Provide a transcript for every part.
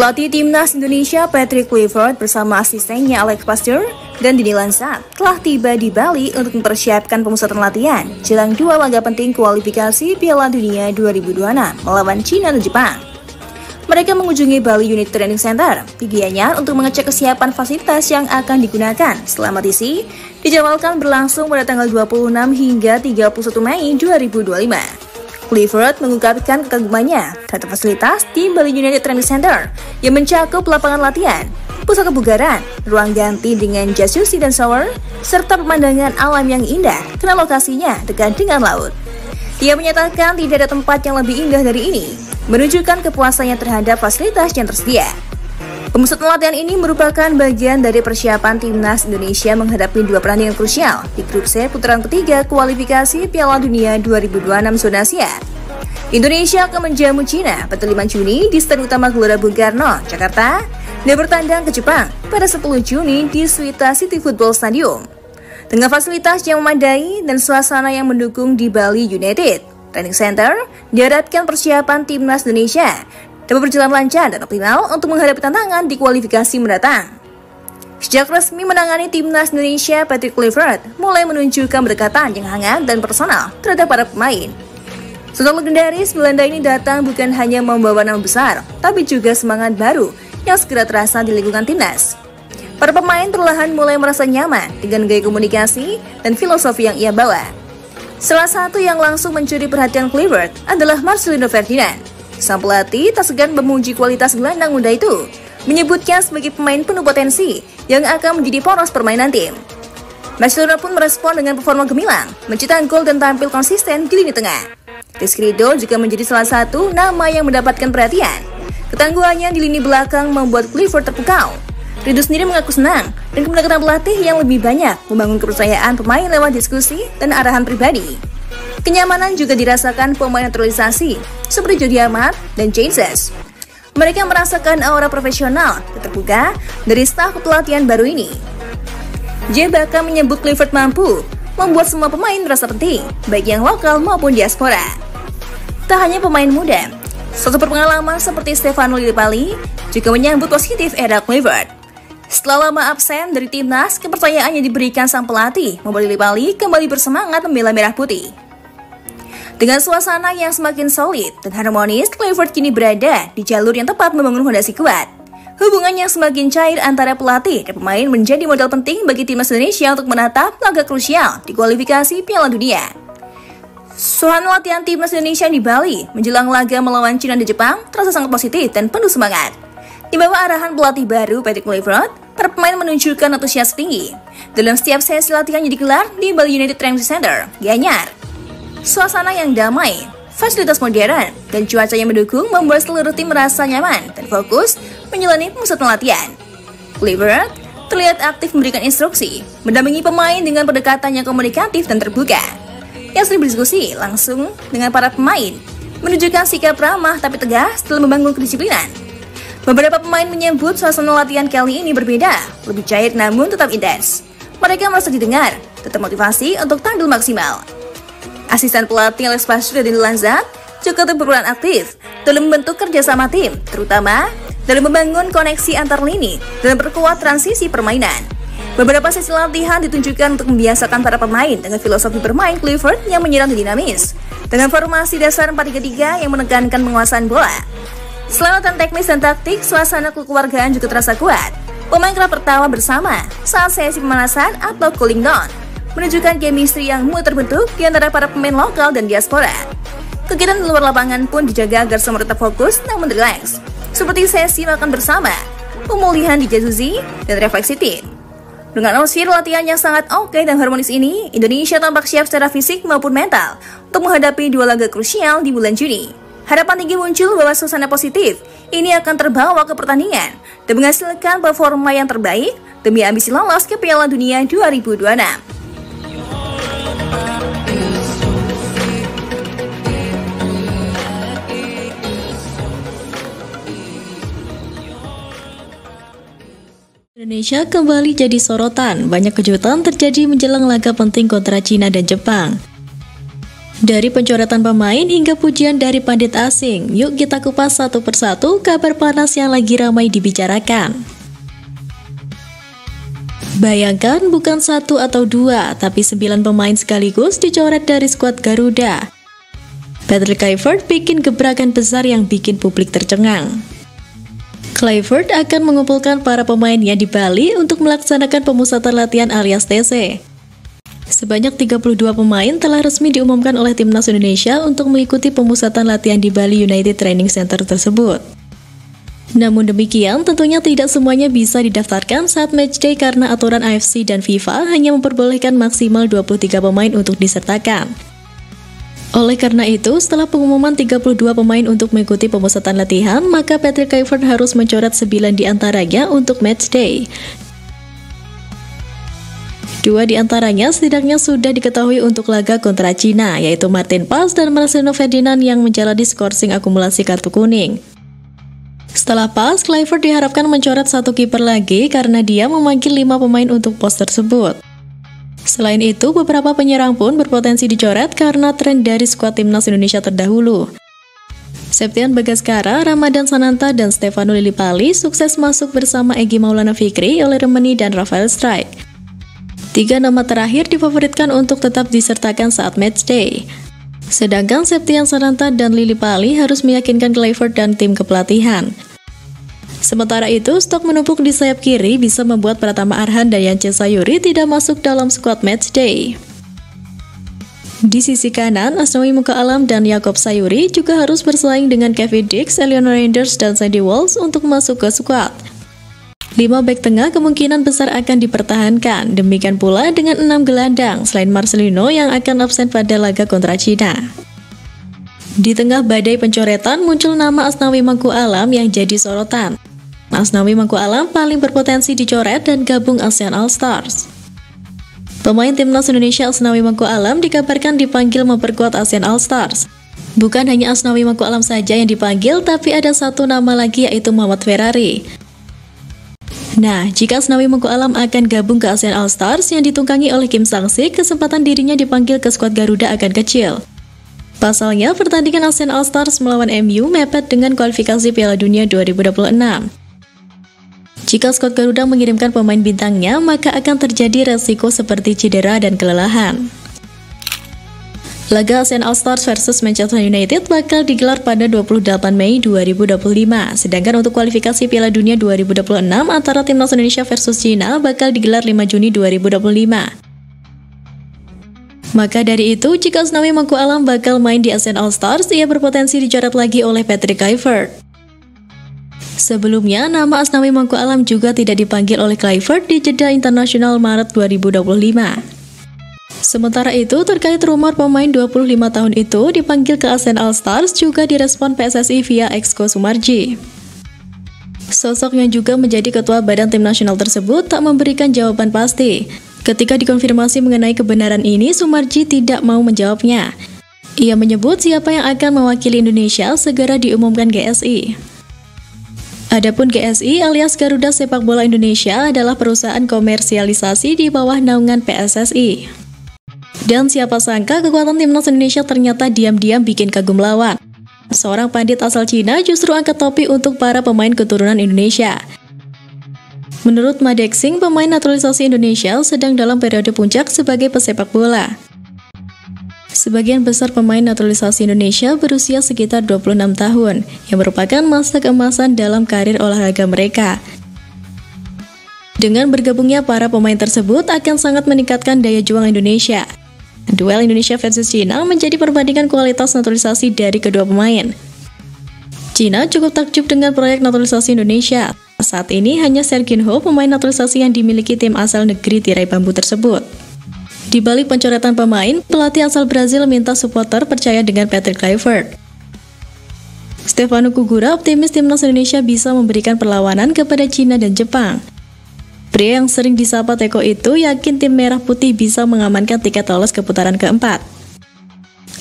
Pelatih Timnas Indonesia Patrick Kluivert bersama asistennya Alex Pasteur dan Dini Lansat telah tiba di Bali untuk mempersiapkan pemusatan latihan jelang dua laga penting kualifikasi Piala Dunia 2026 melawan China dan Jepang. Mereka mengunjungi Bali Unit Training Center di Gianyar untuk mengecek kesiapan fasilitas yang akan digunakan selama TC dijadwalkan berlangsung pada tanggal 26 hingga 31 Mei 2025. Kluivert mengungkapkan kekagumannya terhadap fasilitas di Bali United Training Center yang mencakup lapangan latihan, pusat kebugaran, ruang ganti dengan jacuzzi dan shower, serta pemandangan alam yang indah karena lokasinya dekat dengan laut. Dia menyatakan tidak ada tempat yang lebih indah dari ini, menunjukkan kepuasannya terhadap fasilitas yang tersedia. Pemusatan latihan ini merupakan bagian dari persiapan Timnas Indonesia menghadapi dua pertandingan krusial di grup C putaran ketiga kualifikasi Piala Dunia 2026 zona Asia. Indonesia akan menjamu China pada 5 Juni di Stadion Utama Gelora Bung Karno, Jakarta, dan bertandang ke Jepang pada 10 Juni di Suita City Football Stadium. Dengan fasilitas yang memadai dan suasana yang mendukung di Bali United Training Center, diharapkan persiapan Timnas Indonesia dapat berjalan lancar dan optimal untuk menghadapi tantangan di kualifikasi mendatang. Sejak resmi menangani Timnas Indonesia, Patrick Kluivert mulai menunjukkan pendekatan yang hangat dan personal terhadap para pemain. Sosok legendaris Belanda ini datang bukan hanya membawa nama besar, tapi juga semangat baru yang segera terasa di lingkungan timnas. Para pemain perlahan mulai merasa nyaman dengan gaya komunikasi dan filosofi yang ia bawa. Salah satu yang langsung mencuri perhatian Kluivert adalah Marcelino Ferdinand. Sang pelatih tak segan memuji kualitas gelandang muda itu, menyebutnya sebagai pemain penuh potensi yang akan menjadi poros permainan tim. Marcelino pun merespon dengan performa gemilang, mencetak gol dan tampil konsisten di lini tengah. Rizky Ridho juga menjadi salah satu nama yang mendapatkan perhatian. Ketangguhannya di lini belakang membuat Kluivert terpukau. Ridho sendiri mengaku senang dan pendekatan pelatih yang lebih banyak membangun kepercayaan pemain lewat diskusi dan arahan pribadi. Kenyamanan juga dirasakan pemain naturalisasi seperti Jody Amat dan Jesus. Mereka merasakan aura profesional dan terbuka dari staf kepelatihan baru ini. Dia bahkan menyebut Kluivert mampu membuat semua pemain merasa penting, baik yang lokal maupun diaspora. Tak hanya pemain muda, sosok berpengalaman seperti Stefano Lillipali juga menyambut positif era Kluivert. Setelah lama absen dari timnas, kepercayaan yang diberikan sang pelatih membuat Lillipali kembali bersemangat membela merah putih. Dengan suasana yang semakin solid dan harmonis, Kluivert kini berada di jalur yang tepat membangun fondasi kuat. Hubungan yang semakin cair antara pelatih dan pemain menjadi modal penting bagi Timnas Indonesia untuk menatap laga krusial di kualifikasi Piala Dunia. Suasana latihan Timnas Indonesia di Bali menjelang laga melawan China dan Jepang terasa sangat positif dan penuh semangat. Di bawah arahan pelatih baru Patrick Kluivert, para pemain menunjukkan antusias tinggi dalam setiap sesi latihan yang digelar di Bali United Training Center, Gianyar. Suasana yang damai, fasilitas modern, dan cuaca yang mendukung membuat seluruh tim merasa nyaman dan fokus menjalani pemusatan latihan. Kluivert terlihat aktif memberikan instruksi, mendampingi pemain dengan pendekatan yang komunikatif dan terbuka. Yang sering berdiskusi langsung dengan para pemain, menunjukkan sikap ramah tapi tegas dalam membangun kedisiplinan. Beberapa pemain menyebut suasana latihan kali ini berbeda, lebih cair namun tetap intens. Mereka merasa didengar, tetap motivasi untuk tampil maksimal. Asisten pelatih Alex Pasteur dan Dini Lansat juga berperan aktif dalam membentuk kerjasama tim, terutama dalam membangun koneksi antar lini dan memperkuat transisi permainan. Beberapa sesi latihan ditunjukkan untuk membiasakan para pemain dengan filosofi bermain Kluivert yang menyerang dan dinamis, dengan formasi dasar 4-3-3 yang menekankan penguasaan bola. Selain latihan teknis dan taktik, suasana kekeluargaan juga terasa kuat. Pemain kerap tertawa bersama saat sesi pemanasan atau cooling down, menunjukkan chemistry yang mulai terbentuk di antara para pemain lokal dan diaspora. Kegiatan di luar lapangan pun dijaga agar semua tetap fokus namun rileks, seperti sesi makan bersama, pemulihan di jacuzzi, dan refleksi tim. Dengan atmosfer latihan yang sangat oke dan harmonis ini, Indonesia tampak siap secara fisik maupun mental untuk menghadapi dua laga krusial di bulan Juni. Harapan tinggi muncul bahwa suasana positif ini akan terbawa ke pertandingan dan menghasilkan performa yang terbaik demi ambisi lolos ke Piala Dunia 2026. Indonesia kembali jadi sorotan. Banyak kejutan terjadi menjelang laga penting kontra China dan Jepang. Dari pencoretan pemain hingga pujian dari pandit asing, yuk kita kupas satu persatu kabar panas yang lagi ramai dibicarakan. Bayangkan bukan 1 atau 2, tapi 9 pemain sekaligus dicoret dari skuad Garuda. Patrick Kluivert bikin gebrakan besar yang bikin publik tercengang. Kluivert akan mengumpulkan para pemainnya di Bali untuk melaksanakan pemusatan latihan alias TC. Sebanyak 32 pemain telah resmi diumumkan oleh Timnas Indonesia untuk mengikuti pemusatan latihan di Bali United Training Center tersebut. Namun demikian, tentunya tidak semuanya bisa didaftarkan saat matchday karena aturan AFC dan FIFA hanya memperbolehkan maksimal 23 pemain untuk disertakan. Oleh karena itu, setelah pengumuman 32 pemain untuk mengikuti pemusatan latihan, maka Patrick Kluivert harus mencoret 9 diantaranya untuk matchday. 2 diantaranya setidaknya sudah diketahui untuk laga kontra Cina, yaitu Martin Paz dan Marcelino Ferdinand yang menjalani skorsing akumulasi kartu kuning. Setelah Paz, Kluivert diharapkan mencoret 1 kiper lagi karena dia memanggil 5 pemain untuk pos tersebut. Selain itu, beberapa penyerang pun berpotensi dicoret karena tren dari skuad Timnas Indonesia terdahulu. Septian Bagaskara, Ramadan Sananta, dan Stefano Lillipali sukses masuk bersama Egy Maulana Fikri, Ole Remeni, dan Rafael Strijk. 3 nama terakhir difavoritkan untuk tetap disertakan saat matchday. Sedangkan Septian Sananta dan Lillipali harus meyakinkan Kluivert dan tim kepelatihan. Sementara itu, stok menumpuk di sayap kiri bisa membuat Pratama Arhan dan Yance Sayuri tidak masuk dalam skuad matchday. Di sisi kanan, Asnawi Muka Alam dan Yaakob Sayuri juga harus bersaing dengan Kevin Dix, Eleanor Reinders, dan Sandy Walsh untuk masuk ke skuad. 5 bek tengah kemungkinan besar akan dipertahankan, demikian pula dengan 6 gelandang selain Marcelino yang akan absen pada laga kontra Cina. Di tengah badai pencoretan muncul nama Asnawi Mangku Alam yang jadi sorotan. Asnawi Mangku Alam paling berpotensi dicoret dan gabung ASEAN All-Stars. Pemain Timnas Indonesia Asnawi Mangku Alam dikabarkan dipanggil memperkuat ASEAN All-Stars. Bukan hanya Asnawi Mangku Alam saja yang dipanggil, tapi ada 1 nama lagi yaitu Muhammad Ferrari. Nah, jika Asnawi Mangku Alam akan gabung ke ASEAN All-Stars yang ditunggangi oleh Kim Sang-sik, kesempatan dirinya dipanggil ke skuad Garuda akan kecil. Pasalnya, pertandingan ASEAN All-Stars melawan MU mepet dengan kualifikasi Piala Dunia 2026. Jika skuad Garuda mengirimkan pemain bintangnya, maka akan terjadi resiko seperti cedera dan kelelahan. Laga ASEAN All-Stars versus Manchester United bakal digelar pada 28 Mei 2025, sedangkan untuk kualifikasi Piala Dunia 2026 antara Timnas Indonesia versus Cina bakal digelar 5 Juni 2025. Maka dari itu, jika Asnawi Mangku Alam bakal main di ASEAN All-Stars, ia berpotensi dicoret lagi oleh Patrick Kluivert. Sebelumnya, nama Asnawi Mangku Alam juga tidak dipanggil oleh Kluivert di jeda internasional Maret 2025. Sementara itu, terkait rumor pemain 25 tahun itu dipanggil ke ASEAN All-Stars juga direspon PSSI via Exco Sumarji. Sosok yang juga menjadi ketua badan tim nasional tersebut tak memberikan jawaban pasti. Ketika dikonfirmasi mengenai kebenaran ini, Sumarji tidak mau menjawabnya. Ia menyebut siapa yang akan mewakili Indonesia segera diumumkan GSI. Adapun GSI alias Garuda Sepak Bola Indonesia adalah perusahaan komersialisasi di bawah naungan PSSI. Dan siapa sangka kekuatan Timnas Indonesia ternyata diam-diam bikin kagum lawan. Seorang pandit asal Cina justru angkat topi untuk para pemain keturunan Indonesia. Menurut Madexing, pemain naturalisasi Indonesia sedang dalam periode puncak sebagai pesepak bola. Sebagian besar pemain naturalisasi Indonesia berusia sekitar 26 tahun, yang merupakan masa keemasan dalam karir olahraga mereka. Dengan bergabungnya para pemain tersebut akan sangat meningkatkan daya juang Indonesia. Duel Indonesia versus Cina menjadi perbandingan kualitas naturalisasi dari kedua pemain. Cina cukup takjub dengan proyek naturalisasi Indonesia. Saat ini hanya Serginho, pemain naturalisasi yang dimiliki tim asal negeri tirai bambu tersebut. Di balik pencoretan pemain, pelatih asal Brazil minta supporter percaya dengan Patrick Kluivert. Stefano Kugura optimis Timnas Indonesia bisa memberikan perlawanan kepada Cina dan Jepang. Pria yang sering disapa Teko itu yakin tim merah putih bisa mengamankan tiket lolos ke putaran keempat.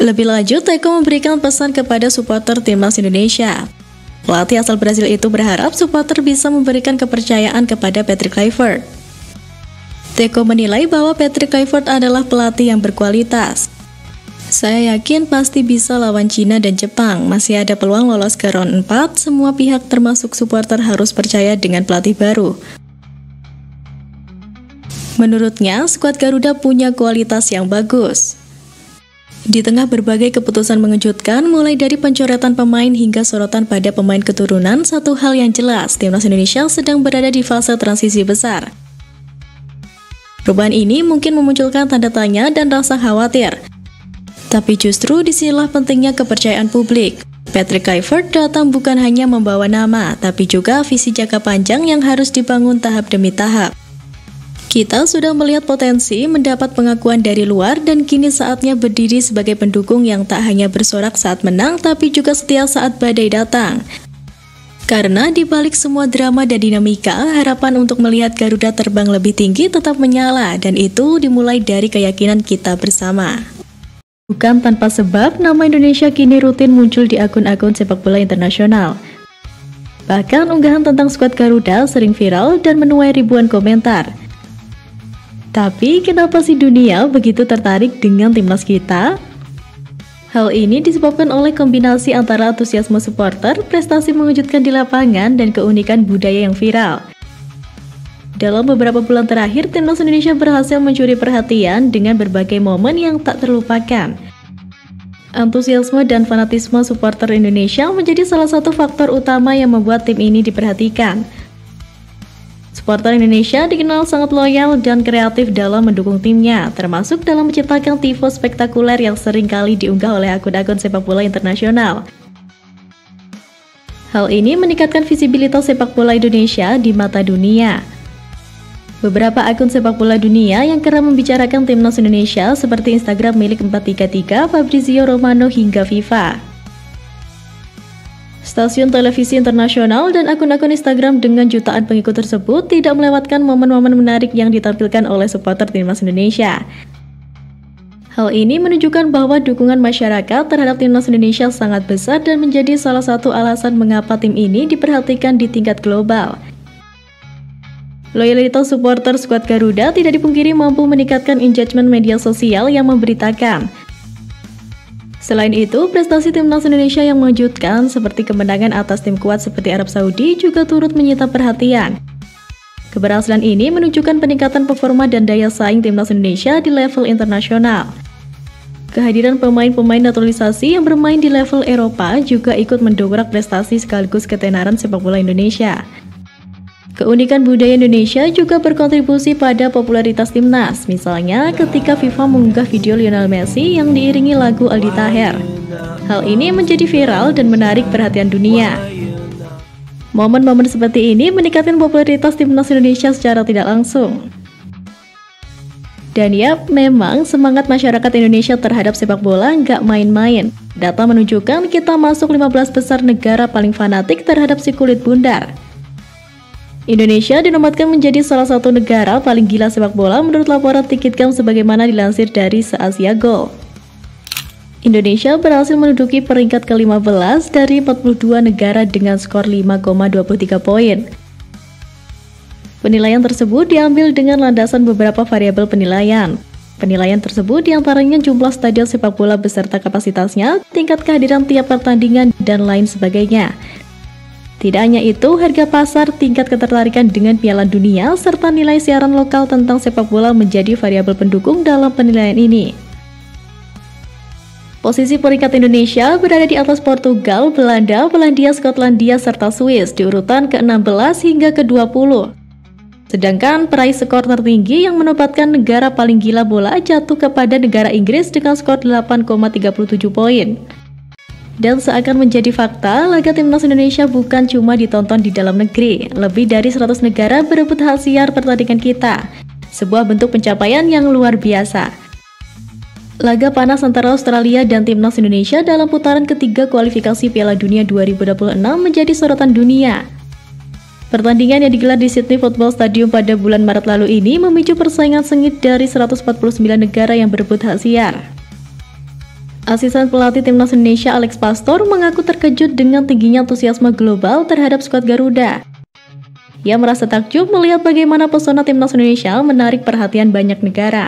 Lebih lanjut, Teko memberikan pesan kepada supporter Timnas Indonesia. Pelatih asal Brazil itu berharap supporter bisa memberikan kepercayaan kepada Patrick Kluivert. Teko menilai bahwa Patrick Kluivert adalah pelatih yang berkualitas. Saya yakin pasti bisa lawan Cina dan Jepang. Masih ada peluang lolos ke round 4. Semua pihak termasuk supporter harus percaya dengan pelatih baru. Menurutnya, skuad Garuda punya kualitas yang bagus. Di tengah berbagai keputusan mengejutkan, mulai dari pencoretan pemain hingga sorotan pada pemain keturunan, satu hal yang jelas, timnas Indonesia sedang berada di fase transisi besar. Perubahan ini mungkin memunculkan tanda tanya dan rasa khawatir. Tapi justru disinilah pentingnya kepercayaan publik. Patrick Kluivert datang bukan hanya membawa nama, tapi juga visi jangka panjang yang harus dibangun tahap demi tahap. Kita sudah melihat potensi mendapat pengakuan dari luar dan kini saatnya berdiri sebagai pendukung yang tak hanya bersorak saat menang tapi juga setia saat badai datang. Karena di balik semua drama dan dinamika, harapan untuk melihat Garuda terbang lebih tinggi tetap menyala dan itu dimulai dari keyakinan kita bersama. Bukan tanpa sebab, nama Indonesia kini rutin muncul di akun-akun sepak bola internasional. Bahkan unggahan tentang skuad Garuda sering viral dan menuai ribuan komentar. Tapi kenapa sih dunia begitu tertarik dengan timnas kita? Hal ini disebabkan oleh kombinasi antara antusiasme supporter, prestasi mengejutkan di lapangan, dan keunikan budaya yang viral. Dalam beberapa bulan terakhir, timnas Indonesia berhasil mencuri perhatian dengan berbagai momen yang tak terlupakan. Antusiasme dan fanatisme supporter Indonesia menjadi salah satu faktor utama yang membuat tim ini diperhatikan. Supporter Indonesia dikenal sangat loyal dan kreatif dalam mendukung timnya, termasuk dalam menciptakan tifo spektakuler yang sering kali diunggah oleh akun-akun sepak bola internasional. Hal ini meningkatkan visibilitas sepak bola Indonesia di mata dunia. Beberapa akun sepak bola dunia yang kerap membicarakan timnas Indonesia seperti Instagram milik 433, Fabrizio Romano hingga FIFA. Stasiun televisi internasional dan akun-akun Instagram dengan jutaan pengikut tersebut tidak melewatkan momen-momen menarik yang ditampilkan oleh supporter timnas Indonesia. Hal ini menunjukkan bahwa dukungan masyarakat terhadap timnas Indonesia sangat besar dan menjadi salah satu alasan mengapa tim ini diperhatikan di tingkat global. Loyalitas supporter skuad Garuda tidak dipungkiri mampu meningkatkan engagement media sosial yang memberitakan. Selain itu, prestasi timnas Indonesia yang mengejutkan seperti kemenangan atas tim kuat seperti Arab Saudi juga turut menyita perhatian. Keberhasilan ini menunjukkan peningkatan performa dan daya saing timnas Indonesia di level internasional. Kehadiran pemain-pemain naturalisasi yang bermain di level Eropa juga ikut mendongkrak prestasi sekaligus ketenaran sepak bola Indonesia. Keunikan budaya Indonesia juga berkontribusi pada popularitas timnas, misalnya ketika FIFA mengunggah video Lionel Messi yang diiringi lagu Aldi Taher. Hal ini menjadi viral dan menarik perhatian dunia. Momen-momen seperti ini meningkatkan popularitas timnas Indonesia secara tidak langsung. Dan ya, memang semangat masyarakat Indonesia terhadap sepak bola nggak main-main. Data menunjukkan kita masuk 15 besar negara paling fanatik terhadap si kulit bundar. Indonesia dinobatkan menjadi salah satu negara paling gila sepak bola menurut laporan Ticketcam sebagaimana dilansir dari Se-Asia Goal. Indonesia berhasil menduduki peringkat ke-15 dari 42 negara dengan skor 5,23 poin. Penilaian tersebut diambil dengan landasan beberapa variabel penilaian. Penilaian tersebut diantaranya jumlah stadion sepak bola beserta kapasitasnya, tingkat kehadiran tiap pertandingan, dan lain sebagainya. Tidak hanya itu, harga pasar, tingkat ketertarikan dengan Piala Dunia, serta nilai siaran lokal tentang sepak bola menjadi variabel pendukung dalam penilaian ini. Posisi peringkat Indonesia berada di atas Portugal, Belanda, Polandia, Skotlandia, serta Swiss di urutan ke-16 hingga ke-20. Sedangkan peraih skor tertinggi yang menempatkan negara paling gila bola jatuh kepada negara Inggris dengan skor 8,37 poin. Dan seakan menjadi fakta, laga timnas Indonesia bukan cuma ditonton di dalam negeri. Lebih dari 100 negara berebut hak siar pertandingan kita. Sebuah bentuk pencapaian yang luar biasa. Laga panas antara Australia dan timnas Indonesia dalam putaran ketiga kualifikasi Piala Dunia 2026 menjadi sorotan dunia. Pertandingan yang digelar di Sydney Football Stadium pada bulan Maret lalu ini memicu persaingan sengit dari 149 negara yang berebut hak siar. Asisten pelatih timnas Indonesia Alex Pastor mengaku terkejut dengan tingginya antusiasme global terhadap skuad Garuda. Ia merasa takjub melihat bagaimana pesona timnas Indonesia menarik perhatian banyak negara.